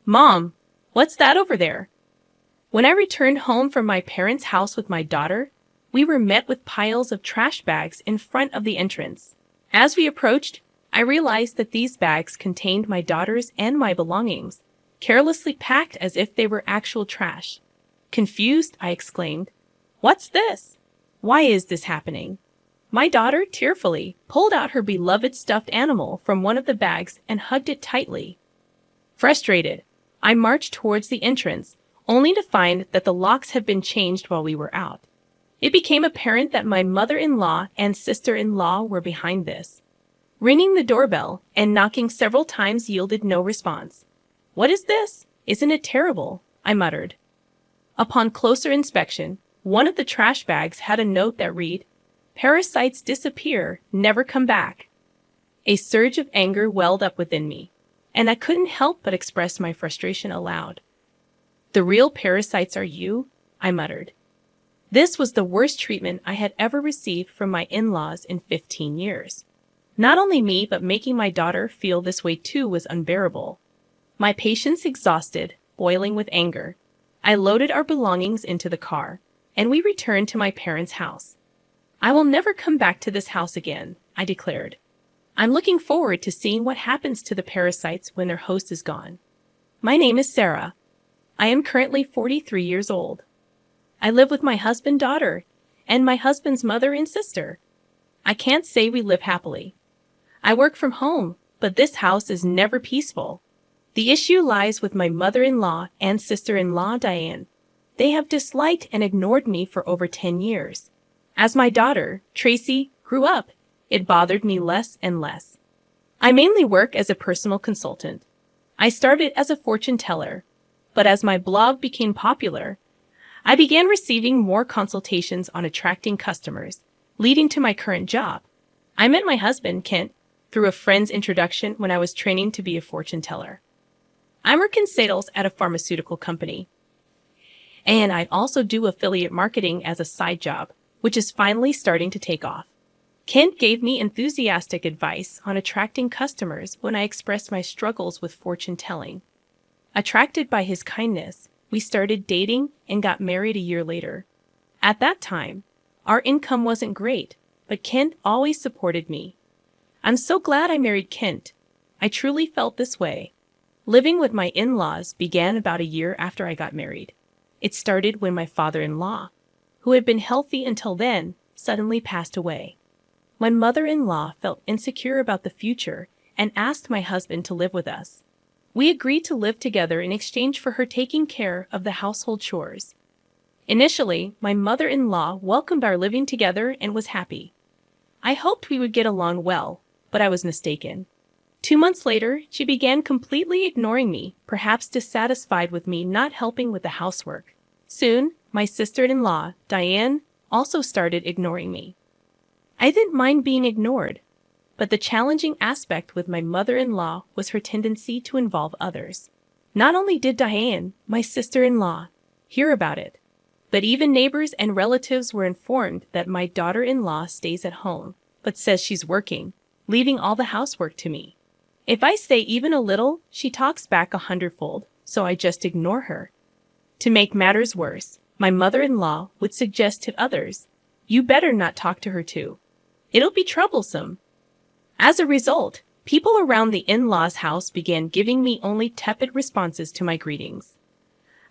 Mom, what's that over there? When I returned home from my parents' house with my daughter, we were met with piles of trash bags in front of the entrance. As we approached, I realized that these bags contained my daughter's and my belongings, carelessly packed as if they were actual trash. Confused, I exclaimed, "What's this? Why is this happening?" My daughter tearfully pulled out her beloved stuffed animal from one of the bags and hugged it tightly. Frustrated, I marched towards the entrance, only to find that the locks had been changed while we were out. It became apparent that my mother-in-law and sister-in-law were behind this. Ringing the doorbell and knocking several times yielded no response. "What is this? Isn't it terrible?" I muttered. Upon closer inspection, one of the trash bags had a note that read, "Parasites disappear, never come back." A surge of anger welled up within me, and I couldn't help but express my frustration aloud. "The real parasites are you," I muttered. This was the worst treatment I had ever received from my in-laws in 15 years. Not only me, but making my daughter feel this way too was unbearable. My patience exhausted, boiling with anger, I loaded our belongings into the car, and we returned to my parents' house. "I will never come back to this house again," I declared. "I'm looking forward to seeing what happens to the parasites when their host is gone. My name is Sarah. I am currently 43 years old. I live with my husband, daughter, and my husband's mother and sister. I can't say we live happily. I work from home, but this house is never peaceful. The issue lies with my mother-in-law and sister-in-law, Diane. They have disliked and ignored me for over 10 years. As my daughter, Tracy, grew up, it bothered me less and less. I mainly work as a personal consultant. I started as a fortune teller, but as my blog became popular, I began receiving more consultations on attracting customers, leading to my current job. I met my husband, Kent, through a friend's introduction when I was training to be a fortune teller. I work in sales at a pharmaceutical company, and I also do affiliate marketing as a side job, which is finally starting to take off. Kent gave me enthusiastic advice on attracting customers when I expressed my struggles with fortune telling. Attracted by his kindness, we started dating and got married a year later. At that time, our income wasn't great, but Kent always supported me. I'm so glad I married Kent. I truly felt this way. Living with my in-laws began about a year after I got married. It started when my father-in-law, who had been healthy until then, suddenly passed away. My mother-in-law felt insecure about the future and asked my husband to live with us. We agreed to live together in exchange for her taking care of the household chores. Initially, my mother-in-law welcomed our living together and was happy. I hoped we would get along well, but I was mistaken. 2 months later, she began completely ignoring me, perhaps dissatisfied with me not helping with the housework. Soon, my sister-in-law, Diane, also started ignoring me. I didn't mind being ignored, but the challenging aspect with my mother-in-law was her tendency to involve others. Not only did Diane, my sister-in-law, hear about it, but even neighbors and relatives were informed that my daughter-in-law stays at home, but says she's working, leaving all the housework to me. If I say even a little, she talks back 100-fold, so I just ignore her. To make matters worse, my mother-in-law would suggest to others, "You better not talk to her too. It'll be troublesome." As a result, people around the in-laws' house began giving me only tepid responses to my greetings.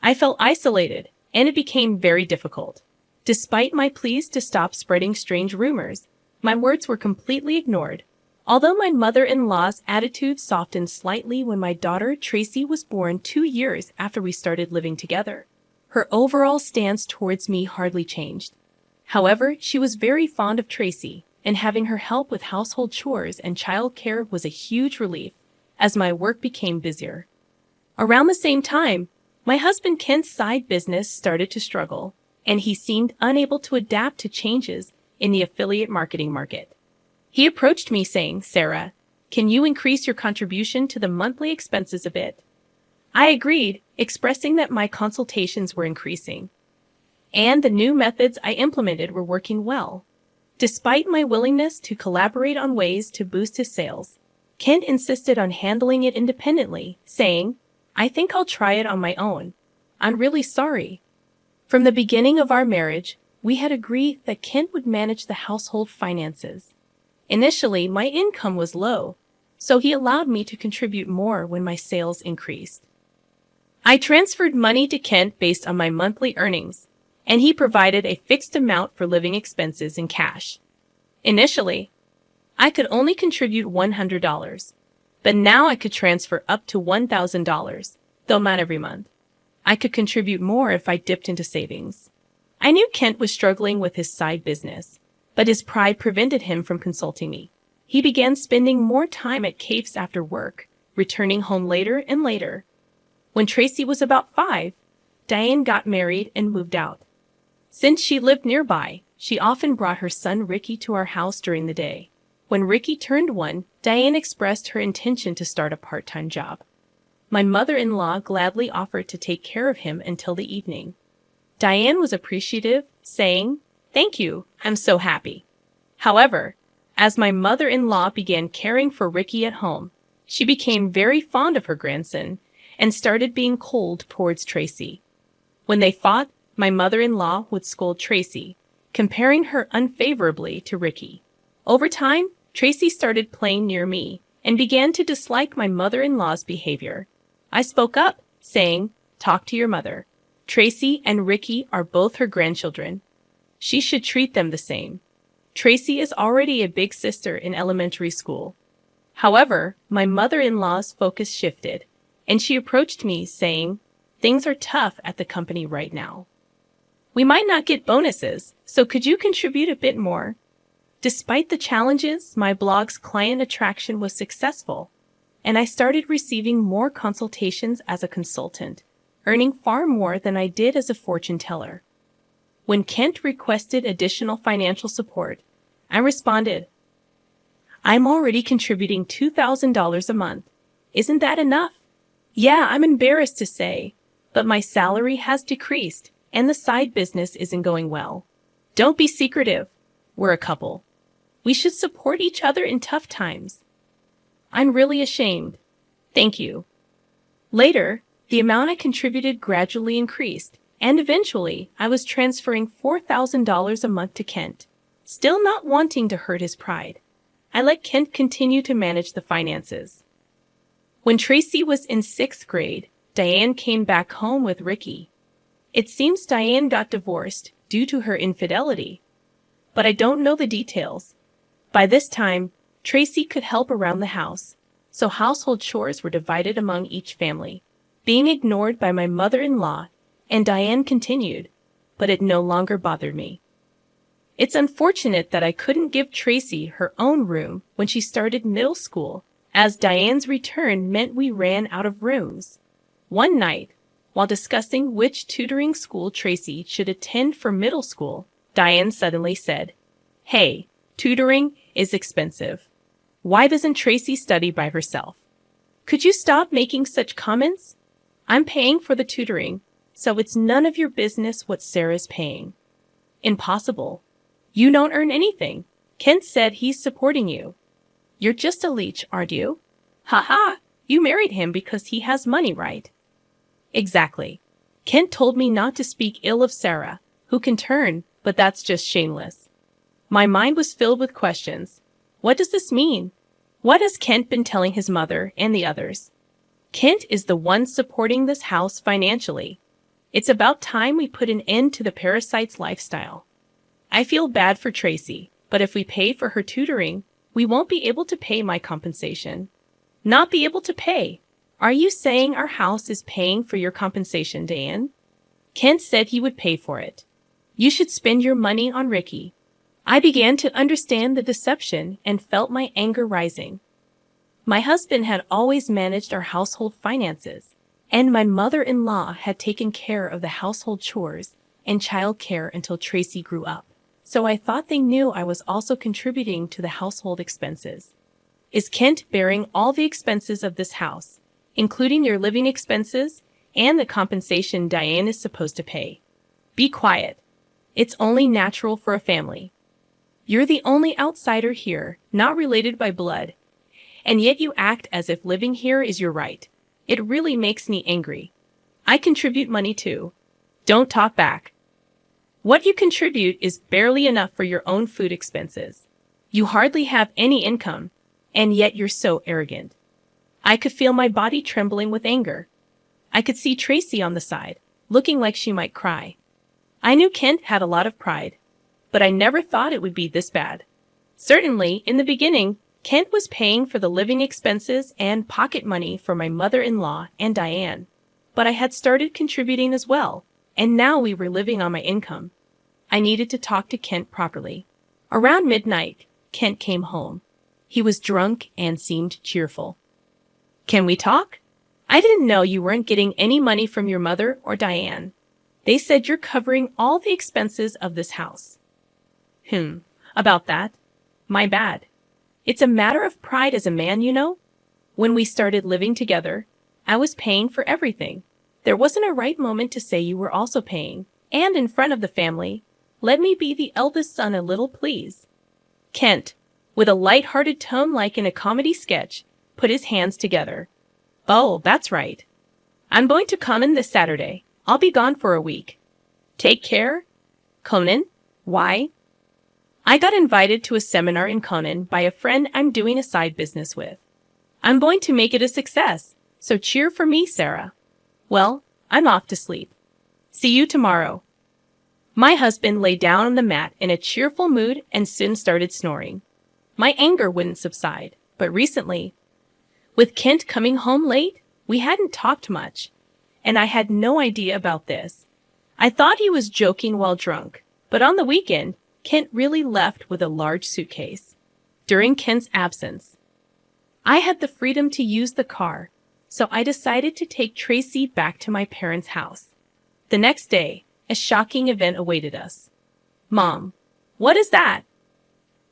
I felt isolated, and it became very difficult. Despite my pleas to stop spreading strange rumors, my words were completely ignored. Although my mother-in-law's attitude softened slightly when my daughter Tracy was born 2 years after we started living together, her overall stance towards me hardly changed. However, she was very fond of Tracy, and having her help with household chores and childcare was a huge relief as my work became busier. Around the same time, my husband Kent's side business started to struggle, and he seemed unable to adapt to changes in the affiliate marketing market. He approached me saying, "Sarah, can you increase your contribution to the monthly expenses a bit?" I agreed, expressing that my consultations were increasing, and the new methods I implemented were working well. Despite my willingness to collaborate on ways to boost his sales, Kent insisted on handling it independently, saying, I think I'll try it on my own. I'm really sorry. From the beginning of our marriage, we had agreed that Kent would manage the household finances. Initially, my income was low, so he allowed me to contribute more when my sales increased. I transferred money to Kent based on my monthly earnings, and he provided a fixed amount for living expenses in cash. Initially, I could only contribute $100, but now I could transfer up to $1,000, though not every month. I could contribute more if I dipped into savings. I knew Kent was struggling with his side business, but his pride prevented him from consulting me. He began spending more time at caves after work, returning home later and later. When Tracy was about 5, Diane got married and moved out. Since she lived nearby, she often brought her son Ricky to our house during the day. When Ricky turned 1, Diane expressed her intention to start a part-time job. My mother-in-law gladly offered to take care of him until the evening. Diane was appreciative, saying, "Thank you, I'm so happy." However, as my mother-in-law began caring for Ricky at home, she became very fond of her grandson and started being cold towards Tracy. When they fought, my mother-in-law would scold Tracy, comparing her unfavorably to Ricky. Over time, Tracy started playing near me and began to dislike my mother-in-law's behavior. I spoke up, saying, "Talk to your mother. Tracy and Ricky are both her grandchildren. She should treat them the same. Tracy is already a big sister in elementary school." However, my mother-in-law's focus shifted, and she approached me saying, "Things are tough at the company right now. We might not get bonuses, so could you contribute a bit more?" Despite the challenges, my blog's client attraction was successful, and I started receiving more consultations as a consultant, earning far more than I did as a fortune teller. When Kent requested additional financial support, I responded, "I'm already contributing $2,000 a month. Isn't that enough?" "Yeah, I'm embarrassed to say, but my salary has decreased and the side business isn't going well. Don't be secretive. We're a couple. We should support each other in tough times." "I'm really ashamed. Thank you." Later, the amount I contributed gradually increased, and eventually I was transferring $4,000 a month to Kent. Still not wanting to hurt his pride, I let Kent continue to manage the finances. When Tracy was in 6th grade, Diane came back home with Ricky. It seems Diane got divorced due to her infidelity, but I don't know the details. By this time, Tracy could help around the house, so household chores were divided among each family, being ignored by my mother-in-law, and Diane continued, but it no longer bothered me. It's unfortunate that I couldn't give Tracy her own room when she started middle school, as Diane's return meant we ran out of rooms. One night, while discussing which tutoring school Tracy should attend for middle school, Diane suddenly said, "Hey, tutoring is expensive. Why doesn't Tracy study by herself? Could you stop making such comments? I'm paying for the tutoring, so it's none of your business what Sarah's paying." "Impossible. You don't earn anything. Kent said he's supporting you. You're just a leech, aren't you? Ha ha, you married him because he has money, right?" "Exactly. Kent told me not to speak ill of Sarah, who can turn, but that's just shameless." My mind was filled with questions. What does this mean? What has Kent been telling his mother and the others? Kent is the one supporting this house financially. It's about time we put an end to the parasite's lifestyle. I feel bad for Tracy, but if we pay for her tutoring, we won't be able to pay my compensation. Not be able to pay? Are you saying our house is paying for your compensation, Diane? Kent said he would pay for it. You should spend your money on Ricky. I began to understand the deception and felt my anger rising. My husband had always managed our household finances, and my mother-in-law had taken care of the household chores and child care until Tracy grew up. So I thought they knew I was also contributing to the household expenses. Is Kent bearing all the expenses of this house, including your living expenses and the compensation Diane is supposed to pay? Be quiet. It's only natural for a family. You're the only outsider here, not related by blood, and yet you act as if living here is your right. It really makes me angry. I contribute money too. Don't talk back. What you contribute is barely enough for your own food expenses. You hardly have any income, and yet you're so arrogant. I could feel my body trembling with anger. I could see Tracy on the side, looking like she might cry. I knew Kent had a lot of pride, but I never thought it would be this bad. Certainly, in the beginning, Kent was paying for the living expenses and pocket money for my mother-in-law and Diane. But I had started contributing as well, and now we were living on my income. I needed to talk to Kent properly. Around midnight, Kent came home. He was drunk and seemed cheerful. "Can we talk? I didn't know you weren't getting any money from your mother or Diane. They said you're covering all the expenses of this house." About that? My bad. It's a matter of pride as a man, you know. When we started living together, I was paying for everything. There wasn't a right moment to say you were also paying, and in front of the family, let me be the eldest son a little, please. Kent, with a light-hearted tone like in a comedy sketch, put his hands together. "Oh, that's right. I'm going to Conan this Saturday. I'll be gone for a week." "Take care?" "Conan? Why?" "I got invited to a seminar in Conan by a friend I'm doing a side business with. I'm going to make it a success, so cheer for me, Sarah." "Well, I'm off to sleep. See you tomorrow." My husband lay down on the mat in a cheerful mood and soon started snoring. My anger wouldn't subside, but recently, with Kent coming home late, we hadn't talked much, and I had no idea about this. I thought he was joking while drunk, but on the weekend, Kent really left with a large suitcase. During Kent's absence, I had the freedom to use the car, so I decided to take Tracy back to my parents' house. The next day, a shocking event awaited us. "Mom, what is that?"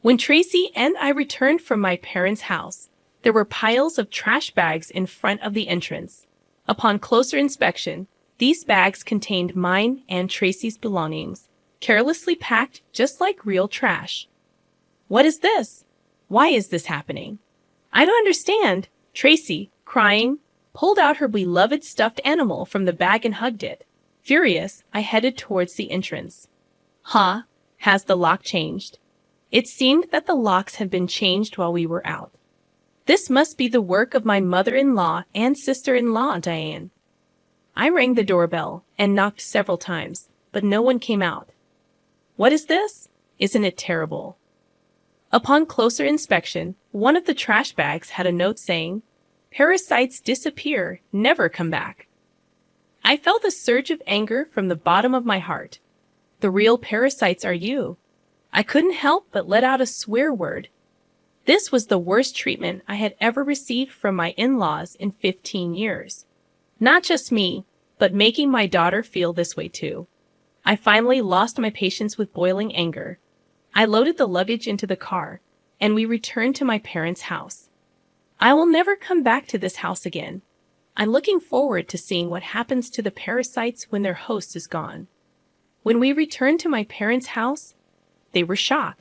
When Tracy and I returned from my parents' house, there were piles of trash bags in front of the entrance. Upon closer inspection, these bags contained mine and Tracy's belongings, carelessly packed just like real trash. "What is this? Why is this happening?" "I don't understand." Tracy, crying, pulled out her beloved stuffed animal from the bag and hugged it. Furious, I headed towards the entrance. "Huh? Has the lock changed?" It seemed that the locks had been changed while we were out. This must be the work of my mother-in-law and sister-in-law, Diane. I rang the doorbell and knocked several times, but no one came out. What is this? Isn't it terrible? Upon closer inspection, one of the trash bags had a note saying, "Parasites disappear, never come back." I felt a surge of anger from the bottom of my heart. The real parasites are you. I couldn't help but let out a swear word. This was the worst treatment I had ever received from my in-laws in 15 years. Not just me, but making my daughter feel this way too. I finally lost my patience with boiling anger. I loaded the luggage into the car, and we returned to my parents' house. I will never come back to this house again. I'm looking forward to seeing what happens to the parasites when their host is gone. When we returned to my parents' house, they were shocked.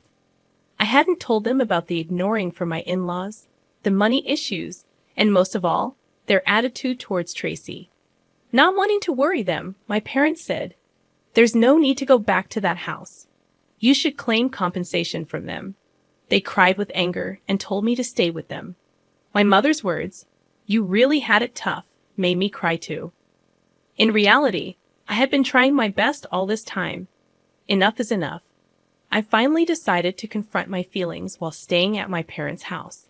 I hadn't told them about the ignoring from my in-laws, the money issues, and most of all, their attitude towards Tracy. Not wanting to worry them, my parents said, "There's no need to go back to that house. You should claim compensation from them." They cried with anger and told me to stay with them. My mother's words, "You really had it tough," made me cry too. In reality, I had been trying my best all this time. Enough is enough. I finally decided to confront my feelings while staying at my parents' house.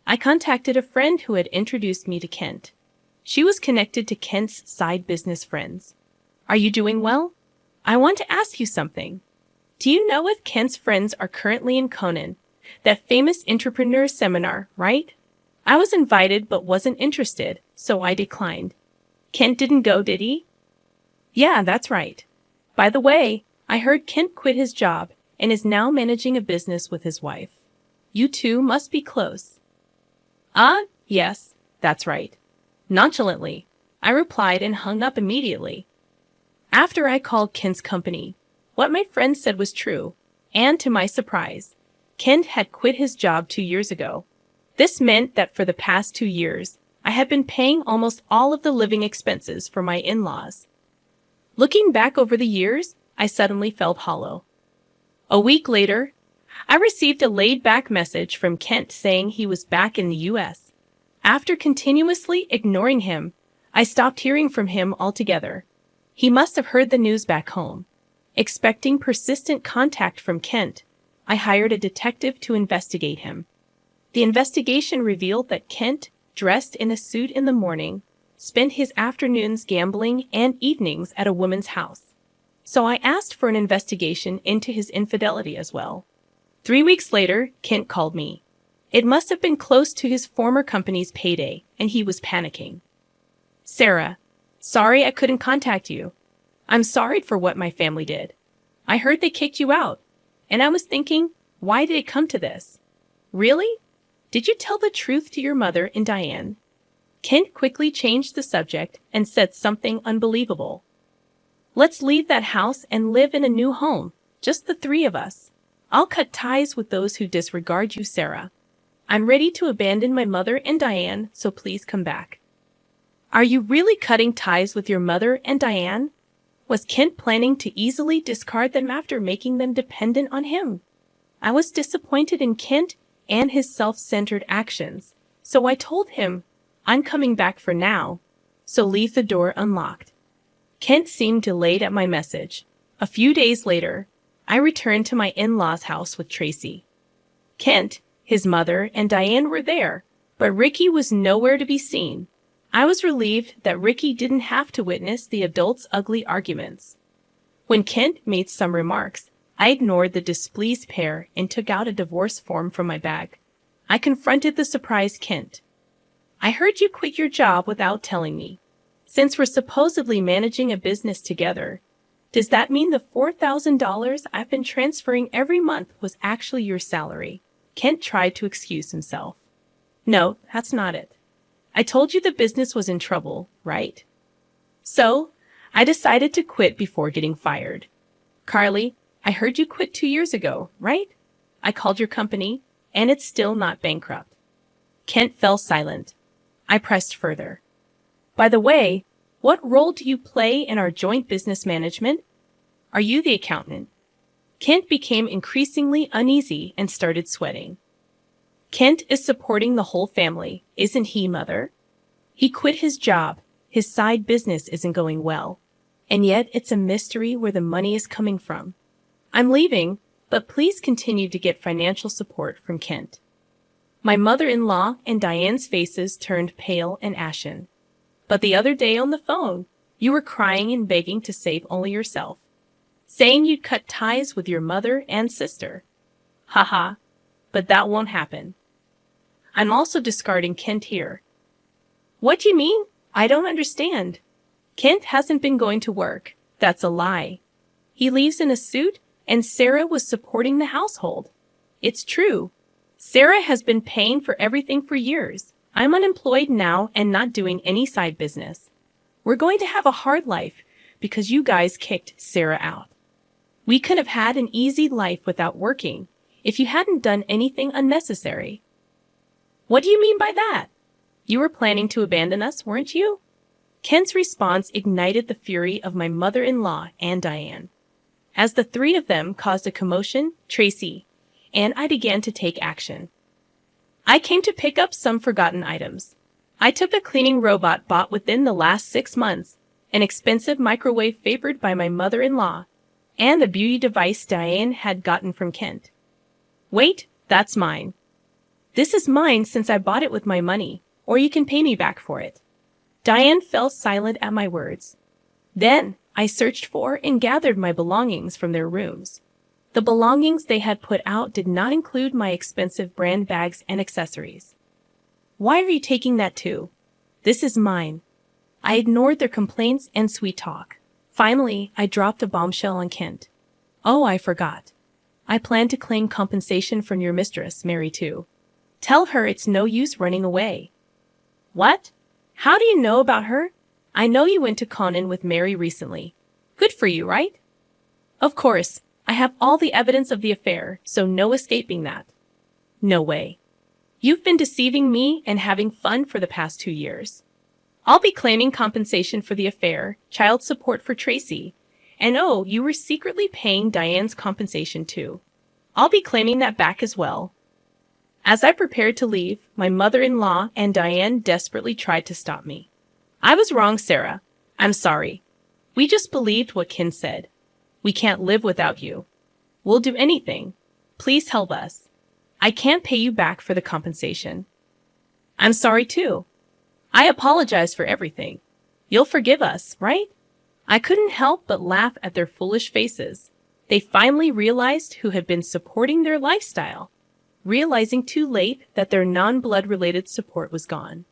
I contacted a friend who had introduced me to Kent. She was connected to Kent's side business friends. "Are you doing well? I want to ask you something. Do you know if Kent's friends are currently in Conan, that famous entrepreneur seminar, right? I was invited but wasn't interested, so I declined." "Kent didn't go, did he?" "Yeah, that's right. By the way, I heard Kent quit his job and is now managing a business with his wife. You two must be close." Yes, that's right." Nonchalantly, I replied and hung up immediately. After I called Kent's company, what my friend said was true, and to my surprise, Kent had quit his job 2 years ago. This meant that for the past 2 years, I I had been paying almost all of the living expenses for my in-laws. Looking back over the years, I suddenly felt hollow. A week later, I received a laid-back message from Kent saying he was back in the U.S. After continuously ignoring him, I stopped hearing from him altogether. He must have heard the news back home. Expecting persistent contact from Kent, I hired a detective to investigate him. The investigation revealed that Kent, dressed in a suit in the morning, spent his afternoons gambling and evenings at a woman's house. So I asked for an investigation into his infidelity as well. 3 weeks later, Kent called me. It must have been close to his former company's payday, and he was panicking. "Sarah, sorry I couldn't contact you. I'm sorry for what my family did. I heard they kicked you out, and I was thinking, why did it come to this? Really? Did you tell the truth to your mother and Diane?" Kent quickly changed the subject and said something unbelievable. "Let's leave that house and live in a new home, just the three of us. I'll cut ties with those who disregard you, Sarah. I'm ready to abandon my mother and Diane, so please come back." Are you really cutting ties with your mother and Diane? Was Kent planning to easily discard them after making them dependent on him? I was disappointed in Kent and his self-centered actions, so I told him, "I'm coming back for now, so leave the door unlocked." Kent seemed delayed at my message. A few days later, I returned to my in-laws' house with Tracy. Kent, his mother, and Diane were there, but Ricky was nowhere to be seen. I was relieved that Ricky didn't have to witness the adults' ugly arguments. When Kent made some remarks, I ignored the displeased pair and took out a divorce form from my bag. I confronted the surprised Kent. "I heard you quit your job without telling me. Since we're supposedly managing a business together, does that mean the $4,000 I've been transferring every month was actually your salary?" Kent tried to excuse himself. "No, that's not it. I told you the business was in trouble, right? So, I decided to quit before getting fired. Carly, I heard you quit 2 years ago, right? I called your company, and it's still not bankrupt." Kent fell silent. I pressed further. "By the way, what role do you play in our joint business management? Are you the accountant?" Kent became increasingly uneasy and started sweating. "Kent is supporting the whole family, isn't he, Mother? He quit his job. His side business isn't going well. And yet it's a mystery where the money is coming from. I'm leaving, but please continue to get financial support from Kent." My mother-in-law and Diane's faces turned pale and ashen. "But the other day on the phone, you were crying and begging to save only yourself, saying you'd cut ties with your mother and sister. Haha, but that won't happen. I'm also discarding Kent here." "What do you mean? I don't understand." "Kent hasn't been going to work. That's a lie. He leaves in a suit, and Sarah was supporting the household. It's true. Sarah has been paying for everything for years. I'm unemployed now and not doing any side business. We're going to have a hard life because you guys kicked Sarah out. We could have had an easy life without working if you hadn't done anything unnecessary." "What do you mean by that? You were planning to abandon us, weren't you?" Kent's response ignited the fury of my mother-in-law and Diane. As the three of them caused a commotion, Tracy and I began to take action. I came to pick up some forgotten items. I took a cleaning robot bought within the last 6 months, an expensive microwave favored by my mother-in-law, and a beauty device Diane had gotten from Kent. "Wait, that's mine. This is mine since I bought it with my money, or you can pay me back for it." Diane fell silent at my words. Then I searched for and gathered my belongings from their rooms. The belongings they had put out did not include my expensive brand bags and accessories. "Why are you taking that too? This is mine." I ignored their complaints and sweet talk. Finally, I dropped a bombshell on Kent. "Oh, I forgot. I plan to claim compensation from your mistress, Mary, too. Tell her it's no use running away." "What? How do you know about her? I know you went to Conan with Mary recently. Good for you, right?" "Of course. I have all the evidence of the affair, so no escaping that." "No way. You've been deceiving me and having fun for the past 2 years. I'll be claiming compensation for the affair, child support for Tracy, and oh, you were secretly paying Diane's compensation too. I'll be claiming that back as well. As I prepared to leave, my mother-in-law and Diane desperately tried to stop me. I was wrong, Sarah. I'm sorry. We just believed what Ken said. We can't live without you. We'll do anything. Please help us. I can't pay you back for the compensation. I'm sorry too. I apologize for everything. You'll forgive us, right? I couldn't help but laugh at their foolish faces. They finally realized who had been supporting their lifestyle, realizing too late that their non-blood related support was gone.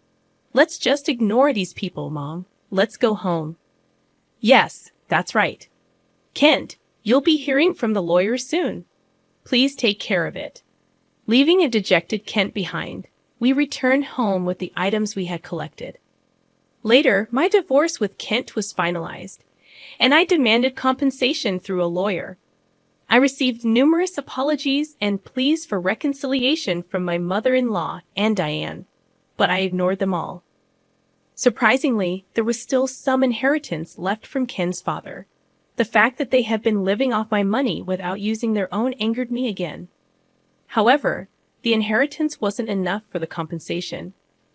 Let's just ignore these people, Mom. Let's go home. Yes, that's right. Kent, you'll be hearing from the lawyers soon. Please take care of it. Leaving a dejected Kent behind, we returned home with the items we had collected. Later, my divorce with Kent was finalized, and I demanded compensation through a lawyer. I received numerous apologies and pleas for reconciliation from my mother-in-law and Diane, but I ignored them all. Surprisingly, there was still some inheritance left from Ken's father. The fact that they had been living off my money without using their own angered me again. However, the inheritance wasn't enough for the compensation,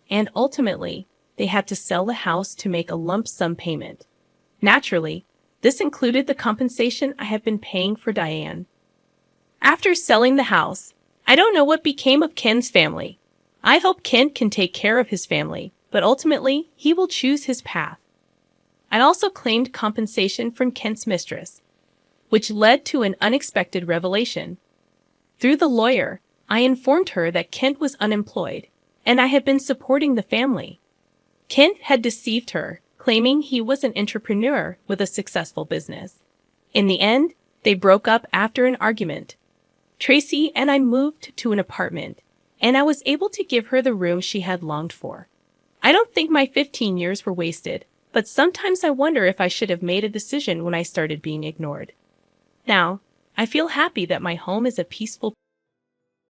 and ultimately, they had to sell the house to make a lump sum payment. Naturally, this included the compensation I had been paying for Diane. After selling the house, I don't know what became of Ken's family. I hope Kent can take care of his family, but ultimately, he will choose his path. I also claimed compensation from Kent's mistress, which led to an unexpected revelation. Through the lawyer, I informed her that Kent was unemployed, and I had been supporting the family. Kent had deceived her, claiming he was an entrepreneur with a successful business. In the end, they broke up after an argument. Tracy and I moved to an apartment, and I was able to give her the room she had longed for. I don't think my 15 years were wasted, but sometimes I wonder if I should have made a decision when I started being ignored. Now, I feel happy that my home is a peaceful